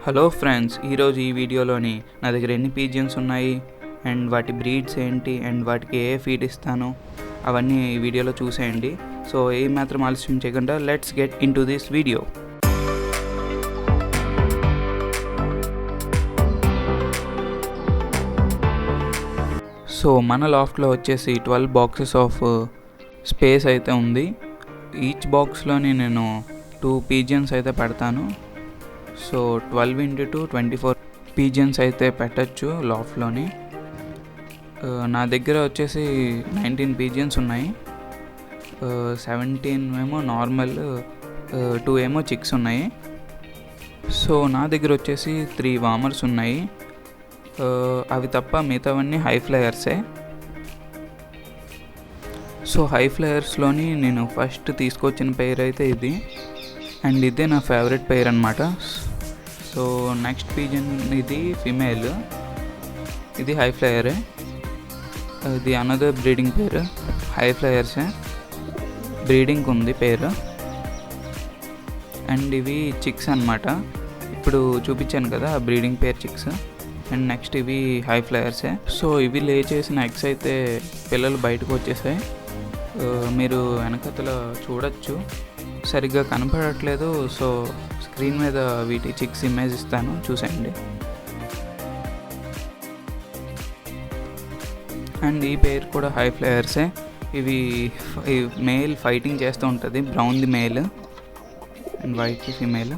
Hello friends, ఈరోజు ఈ వీడియోలోని నా దగ్గర ఎన్ని పీజియన్స్ ఉన్నాయి అండ్ వాటి బ్రీడ్స్ ఏంటి అండ్ వాటికి ఏ ఫీడ్ ఇస్తాను అవన్నీ ఈ వీడియోలో చూసేయండి. సో ఏ మాత్రం ఆలస్యం చేయకుండా let's get in to this video. So మన లాఫ్ట్లో వచ్చేసి 12 బాక్సెస్ ఆఫ్ స్పేస్ అయితే ఉంది. ఈచ్ బాక్స్లోని నేను 2 పీజియన్స్ అయితే పెడతాను. సో 12 into 2 24 పీజియన్స్ అయితే పెట్టచ్చు లాఫ్ట్లోని. నా దగ్గర వచ్చేసి 19 పీజియన్స్ ఉన్నాయి. 17 ఏమో నార్మల్, 2 ఏమో చిక్స్ ఉన్నాయి. సో నా దగ్గర వచ్చేసి 3 వామర్స్ ఉన్నాయి. అవి తప్ప మిగతావన్నీ హై ఫ్లయర్సే. సో హై ఫ్లయర్స్లోని నేను ఫస్ట్ తీసుకొచ్చిన పెయిర్ అయితే ఇది, అండ్ ఇదే నా ఫేవరెట్ పెయిర్ అనమాట. సో నెక్స్ట్ పీజియన్ ఇది ఫిమేల్, ఇది హై ఫ్లయరే. ఇది అనదర్ బ్రీడింగ్ పేరు, హై ఫ్లయర్సే, బ్రీడింగ్ ఉంది పేరు. అండ్ ఇవి చిక్స్ అనమాట, ఇప్పుడు చూపించాను కదా breeding pair chicks. And next ఇవి హై ఫ్లయర్సే. సో ఇవి లే చేసిన ఎగ్స్ అయితే పిల్లలు బయటకు వచ్చేసాయి. మీరు వెనకతలో చూడొచ్చు, సరిగ్గా కనపడట్లేదు. సో స్క్రీన్ మీద వీటి చిక్స్ ఇమేజ్ ఇస్తాను, చూసేయండి. అండ్ ఈ పేర్ కూడా హై ఫ్లయర్సే. ఇవి మేల్ ఫైటింగ్ చేస్తూ ఉంటుంది, బ్రౌన్ది మేల్ అండ్ వైట్ది ఫీమేల్.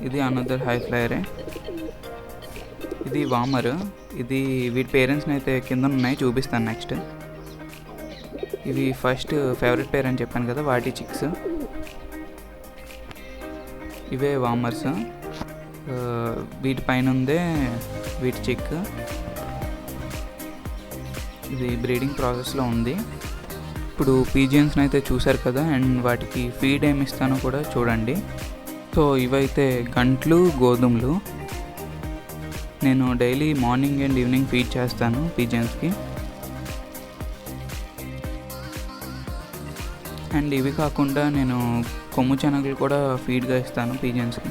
ఇది అనదర్ హై ఫ్లయరే. ఇది వామర్. ఇది వీటి పేరెంట్స్ని అయితే కింద ఉన్నాయి, చూపిస్తాను నెక్స్ట్. ఇవి ఫస్ట్ ఫేవరెట్ పేర్ అని చెప్పాను కదా, వాటి చిక్స్. ఇవే వామర్స్. వీటి పైన ఉందే వీటి చిక్. ఇది బ్రీడింగ్ ప్రాసెస్లో ఉంది. ఇప్పుడు పీజియన్స్ని అయితే చూసారు కదా, అండ్ వాటికి ఫీడ్ ఏమి ఇస్తానో కూడా చూడండి. సో ఇవైతే గంట్లు, గోధుమలు. నేను daily morning and evening feed చేస్తాను పీజియన్స్కి. అండ్ ఇవి కాకుండా నేను కొమ్ము శనగలు కూడా ఫీడ్గా ఇస్తాను పీజియన్స్కి.